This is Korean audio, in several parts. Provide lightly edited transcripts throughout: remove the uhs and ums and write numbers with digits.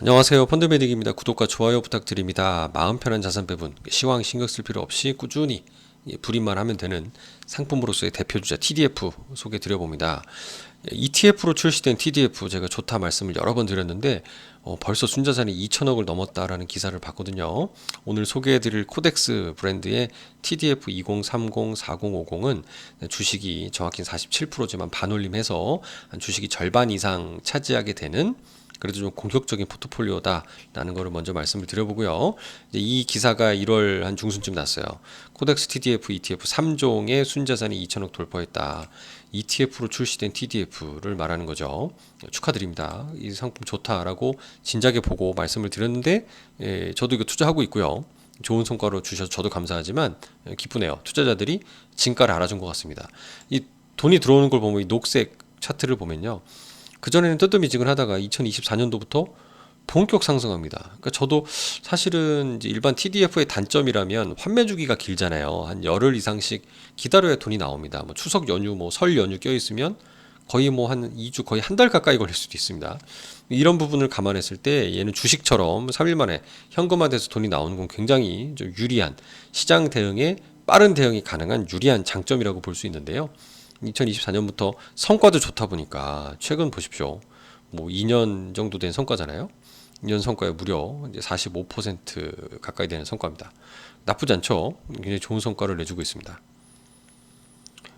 안녕하세요. 펀드메딕입니다. 구독과 좋아요 부탁드립니다. 마음 편한 자산 배분, 시황 신경 쓸 필요 없이 꾸준히 불입만 하면 되는 상품으로서의 대표주자 TDF 소개해 드려봅니다. ETF로 출시된 TDF 제가 좋다 말씀을 여러 번 드렸는데 벌써 순자산이 2천억을 넘었다라는 기사를 봤거든요. 오늘 소개해 드릴 코덱스 브랜드의 TDF 2030, 4050은 주식이 정확히 47%지만 반올림해서 주식이 절반 이상 차지하게 되는 그래도 좀 공격적인 포트폴리오다라는 것을 먼저 말씀을 드려보고요. 이제 이 기사가 1월 한 중순쯤 났어요. 코덱스 TDF, ETF 3종의 순자산이 2천억 돌파했다. ETF로 출시된 TDF를 말하는 거죠. 축하드립니다. 이 상품 좋다라고 진작에 보고 말씀을 드렸는데 저도 이거 투자하고 있고요. 좋은 성과로 주셔서 저도 감사하지만 기쁘네요. 투자자들이 진가를 알아준 것 같습니다. 이 돈이 들어오는 걸 보면 이 녹색 차트를 보면요. 그전에는 뜨뜨미지근하다가 2024년도부터 본격 상승합니다. 그러니까 저도 사실은 이제 일반 TDF의 단점이라면 환매 주기가 길잖아요. 한 열흘 이상씩 기다려야 돈이 나옵니다. 뭐 추석 연휴, 뭐 설 연휴 껴 있으면 거의 뭐 한 2주, 거의 한 달 가까이 걸릴 수도 있습니다. 이런 부분을 감안했을 때 얘는 주식처럼 3일 만에 현금화돼서 돈이 나오는 건 굉장히 좀 유리한 시장 대응에 빠른 대응이 가능한 유리한 장점이라고 볼 수 있는데요. 2024년부터 성과도 좋다 보니까 최근 보십시오. 뭐 2년 정도 된 성과잖아요. 2년 성과에 무려 이제 45% 가까이 되는 성과입니다. 나쁘지 않죠? 굉장히 좋은 성과를 내주고 있습니다.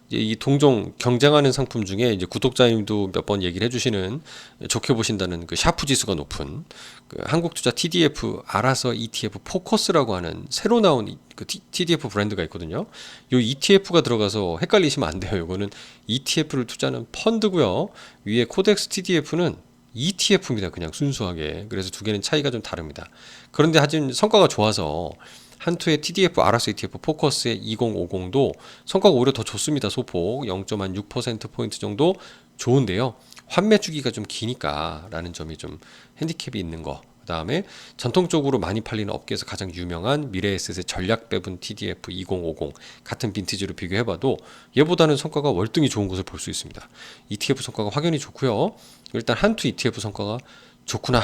이제 이 동종 경쟁하는 상품 중에 이제 구독자님도 몇 번 얘기를 해주시는 좋게 보신다는 그 샤프 지수가 높은 그 한국투자 TDF 알아서 ETF 포커스라고 하는 새로 나온 그 TDF 브랜드가 있거든요. 이 ETF가 들어가서 헷갈리시면 안 돼요. 이거는 ETF를 투자하는 펀드고요. 위에 코덱스 TDF는 ETF입니다. 그냥 순수하게. 그래서 두 개는 차이가 좀 다릅니다. 그런데 하여튼 성과가 좋아서 한투의 TDF 알아서 ETF 포커스의 2050도 성과가 오히려 더 좋습니다. 소폭 0.6%포인트 정도 좋은데요. 환매 주기가 좀 기니까 라는 점이 좀 핸디캡이 있는 거. 그 다음에 전통적으로 많이 팔리는 업계에서 가장 유명한 미래에셋의 전략 배분 TDF 2050 같은 빈티지로 비교해봐도 얘보다는 성과가 월등히 좋은 것을 볼 수 있습니다. ETF 성과가 확연히 좋고요. 일단 한투 ETF 성과가 좋구나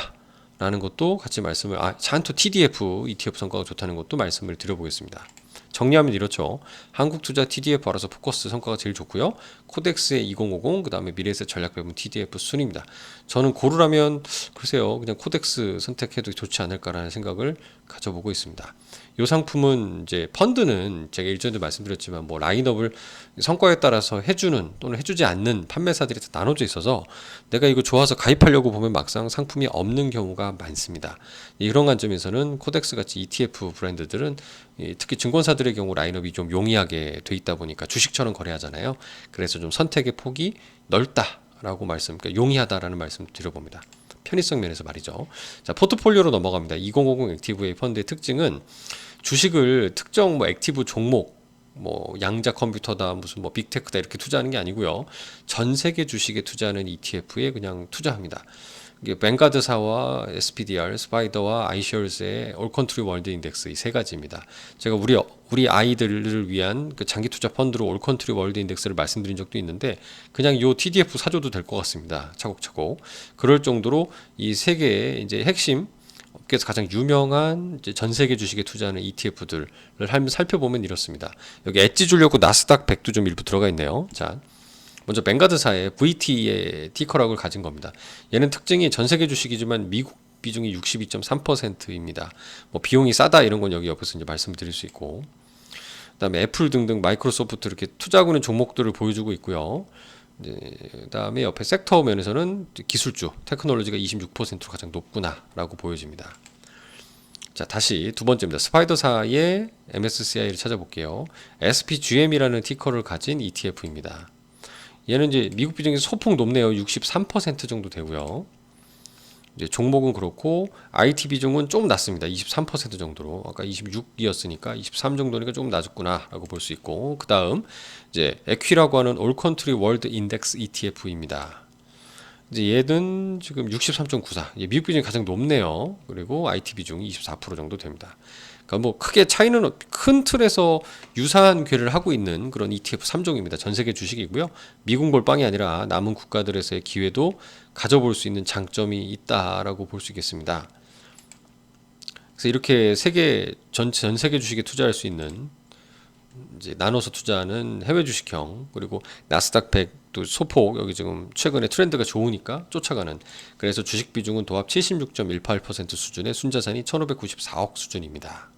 라는 것도 같이 말씀을 한투 TDF ETF 성과가 좋다는 것도 말씀을 드려보겠습니다. 정리하면 이렇죠. 한국투자 TDF 알아서 포커스 성과가 제일 좋고요. 코덱스의 2050, 그 다음에 미래에셋 전략 배분 TDF 순입니다. 저는 고르라면 글쎄요, 그냥 코덱스 선택해도 좋지 않을까라는 생각을 가져보고 있습니다. 이 상품은 이제 펀드는 제가 일전에도 말씀드렸지만 뭐 라인업을 성과에 따라서 해주는 또는 해주지 않는 판매사들이 다 나눠져 있어서 내가 이거 좋아서 가입하려고 보면 막상 상품이 없는 경우가 많습니다. 이런 관점에서는 코덱스 같이 ETF 브랜드들은 특히 증권사들의 경우 라인업이 좀 용이하게 돼 있다 보니까 주식처럼 거래하잖아요. 그래서 좀 선택의 폭이 넓다라고 그러니까 용이하다라는 말씀 드려봅니다. 편의성 면에서 말이죠. 자, 포트폴리오로 넘어갑니다. 2050 액티브의 펀드의 특징은 주식을 특정 뭐 액티브 종목 뭐 양자 컴퓨터다 무슨 뭐 빅테크다 이렇게 투자하는 게 아니고요. 전 세계 주식에 투자하는 ETF에 그냥 투자합니다. 이게 뱅가드사와 SPDR, 스파이더와 아이셔츠의 올컨트리 월드 인덱스 이 세 가지입니다. 제가 우리 아이들을 위한 그 장기 투자 펀드로 올컨트리 월드 인덱스를 말씀드린 적도 있는데 그냥 요 TDF 사줘도 될 것 같습니다. 차곡차곡. 그럴 정도로 이 세 개의 이제 핵심 업계에서 가장 유명한 이제 전 세계 주식에 투자하는 ETF들을 살펴보면 이렇습니다. 여기 엣지 주려고 나스닥 100도 좀 일부 들어가 있네요. 자, 먼저 뱅가드사의 VT의 티커락을 가진 겁니다. 얘는 특징이 전 세계 주식이지만 미국 비중이 62.3%입니다. 뭐 비용이 싸다 이런 건 여기 옆에서 이제 말씀드릴 수 있고, 그다음에 애플 등등 마이크로소프트 이렇게 투자하고는 종목들을 보여주고 있고요. 그다음에 옆에 섹터 면에서는 기술주 테크놀로지가 26%로 가장 높구나라고 보여집니다. 자, 다시 두 번째입니다. 스파이더사의 MSCI를 찾아볼게요. SPGM이라는 티커를 가진 ETF입니다. 얘는 이제 미국 비중이 소폭 높네요. 63% 정도 되고요. 이제 종목은 그렇고 IT 비중은 좀 낮습니다. 23% 정도로. 아까 26이었으니까 23 정도니까 조금 낮았구나라고 볼 수 있고, 그 다음 이제 에퀴라고 하는 올컨트리 월드 인덱스 ETF입니다. 이제 얘는 지금 63.94. 미국 비중이 가장 높네요. 그리고 IT 비중이 24% 정도 됩니다. 그러니까 뭐 크게 차이는 큰 틀에서 유사한 궤를 하고 있는 그런 ETF 3종입니다. 전 세계 주식이고요. 미국 몰빵이 아니라 남은 국가들에서의 기회도 가져볼 수 있는 장점이 있다라고 볼 수 있겠습니다. 그래서 이렇게 전 세계 주식에 투자할 수 있는 이제 나눠서 투자하는 해외 주식형, 그리고 나스닥 100도 소폭 여기 지금 최근에 트렌드가 좋으니까 쫓아가는, 그래서 주식 비중은 도합 76.18% 수준의 순자산이 1594억 수준입니다.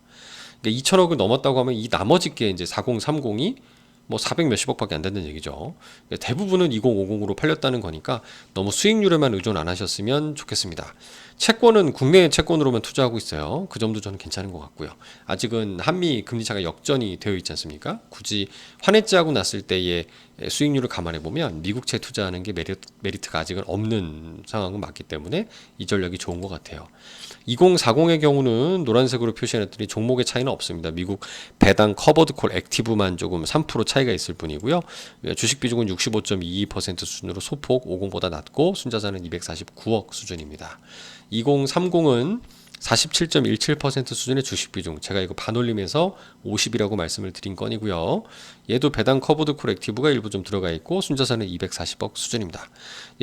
그러니까 2천억을 넘었다고 하면 이 나머지 게 이제 4030이 뭐 400 몇십억밖에 안 된다는 얘기죠. 그러니까 대부분은 2050으로 팔렸다는 거니까 너무 수익률에만 의존 안 하셨으면 좋겠습니다. 채권은 국내 채권으로만 투자하고 있어요. 그 점도 저는 괜찮은 것 같고요. 아직은 한미 금리차가 역전이 되어 있지 않습니까? 굳이 환해지하고 났을 때의 수익률을 감안해 보면 미국채 투자하는 게 메리트가 아직은 없는 상황은 맞기 때문에 이 전략이 좋은 것 같아요. 2040의 경우는 노란색으로 표시해놨더니 종목의 차이는 없습니다. 미국 배당 커버드 콜 액티브만 조금 3% 차이가 있을 뿐이고요. 주식 비중은 65.22% 수준으로 소폭 50보다 낮고 순자산은 249억 수준입니다. 2030은 47.17% 수준의 주식 비중, 제가 이거 반올림해서 50이라고 말씀을 드린 건이고요. 얘도 배당 커버드 콜 액티브가 일부 좀 들어가 있고 순자산은 240억 수준입니다.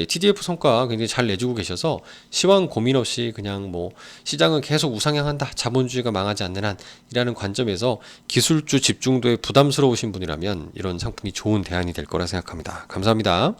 TDF 성과 굉장히 잘 내주고 계셔서 시황 고민 없이 그냥 뭐 시장은 계속 우상향한다, 자본주의가 망하지 않는 한이라는 관점에서 기술주 집중도에 부담스러우신 분이라면 이런 상품이 좋은 대안이 될 거라 생각합니다. 감사합니다.